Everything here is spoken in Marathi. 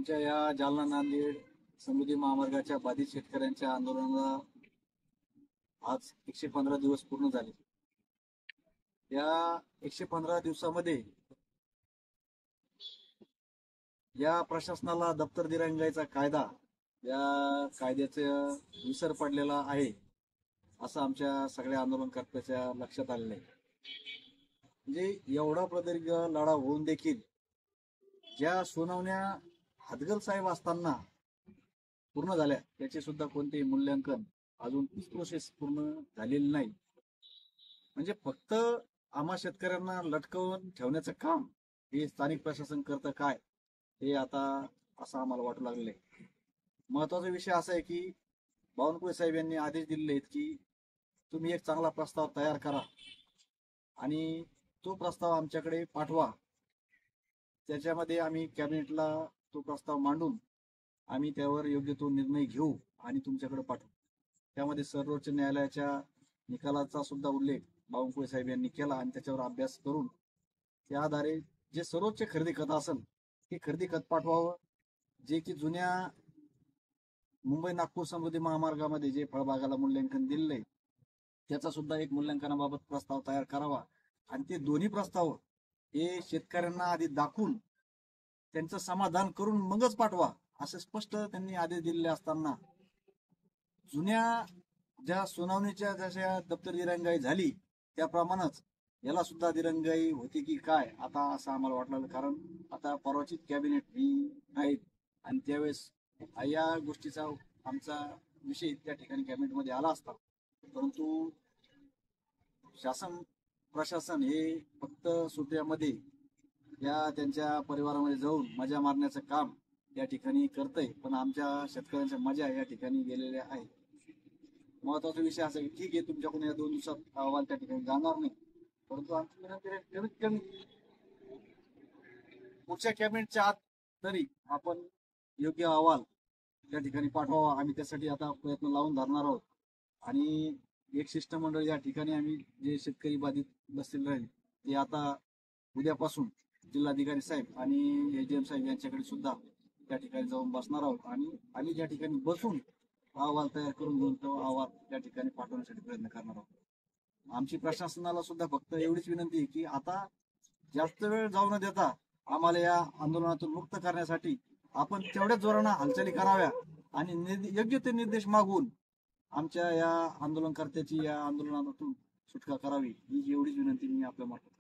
आमच्या या जालना नांदेड समृद्धी महामार्गाच्या बाधित शेतकऱ्यांच्या आंदोलनाला आज 115 दिवस पूर्ण झाले. या 115 दिवसामध्ये या प्रशासनाला दप्तर दिरंगाईचा कायदा या कायद्याचा विसर पडलेला आहे असं आमच्या सगळ्या आंदोलनकर्त्याच्या लक्षात आलेलं आहे. म्हणजे एवढा प्रदीर्घ लढा होऊन देखील ज्या सुनावण्या हदगल साहेब असताना पूर्ण झाल्या त्याचे सुद्धा कोणतेही मूल्यांकन अजून तीच प्रोसेस पूर्ण झालेली नाही. म्हणजे फक्त आम्हा शेतकऱ्यांना लटकवून ठेवण्याचं काम हे स्थानिक प्रशासन करतं काय हे आता असं आम्हाला वाटू लागले. महत्वाचा विषय असा आहे की बावनकुळे साहेब यांनी आदेश दिलेले आहेत की तुम्ही एक चांगला प्रस्ताव तयार करा आणि तो प्रस्ताव आमच्याकडे पाठवा. त्याच्यामध्ये आम्ही कॅबिनेटला तो प्रस्ताव मांडून आम्ही त्यावर योग्य तो निर्णय घेऊ आणि तुमच्याकडे पाठवू. त्यामध्ये सर्वोच्च न्यायालयाच्या निकालाचा सुद्धा उल्लेख बावनकुळे साहेब यांनी केला आणि त्याच्यावर अभ्यास करून त्या आधारे जे सर्वोच्च खरेदी खत असेल ते खरेदी खत पाठवावं. जे की जुन्या मुंबई नागपूर समृद्धी महामार्गामध्ये जे फळबागाला मूल्यांकन दिलेलं आहे त्याचा सुद्धा एक मूल्यांकनाबाबत प्रस्ताव तयार करावा आणि ते दोन्ही प्रस्ताव हे शेतकऱ्यांना आधी दाखवून त्यांचं समाधान करून मगच पाठवा असे स्पष्ट त्यांनी आदेश दिलेले असताना जुन्या ज्या सुनावणीच्या जशा दप्तर दिरंगाई झाली त्याप्रमाणेच याला सुद्धा दिरंगाई होती की काय आता असं आम्हाला वाटलं. कारण आता परवाची कॅबिनेट ही आहेत आणि त्यावेळेस या गोष्टीचा आमचा विषय त्या ठिकाणी कॅबिनेटमध्ये आला असता, परंतु शासन प्रशासन हे फक्त सुट्ट्यामध्ये या त्यांच्या परिवारामध्ये जाऊन मजा मारण्याचं काम या ठिकाणी करतंय, पण आमच्या शेतकऱ्यांच्या मजा या ठिकाणी गेलेल्या आहे. महत्वाचा विषय असा की ठीक आहे तुमच्याकडून या 2 दिवसात अहवाल त्या ठिकाणी जाणार नाही, परंतु आमची विनंती आहे कमीत कमी पुढच्या कॅबिनेटच्या आत तरी आपण योग्य अहवाल त्या ठिकाणी पाठवावा. आम्ही त्यासाठी आता प्रयत्न लावून धरणार आहोत आणि एक शिष्टमंडळ या ठिकाणी आम्ही जे शेतकरी बाधित बसलेले राहील ते आता उद्यापासून जिल्हाधिकारी साहेब आणि एजीएम साहेब यांच्याकडे सुद्धा त्या ठिकाणी जाऊन बसणार आहोत आणि आम्ही त्या ठिकाणी बसून अहवाल तयार करून घेऊन तो अहवाल त्या ठिकाणी पाठवण्यासाठी प्रयत्न करणार आहोत. आमची प्रशासनाला सुद्धा फक्त एवढीच विनंती आहे की आता जास्त वेळ जाऊ न देता आम्हाला या आंदोलनातून मुक्त करण्यासाठी आपण तेवढ्याच जोरानं हालचाली कराव्या आणि योग्य ते निर्देश मागून आमच्या या आंदोलनकर्त्याची या आंदोलनातून सुटका करावी ही एवढीच विनंती मी आपल्या मार्फत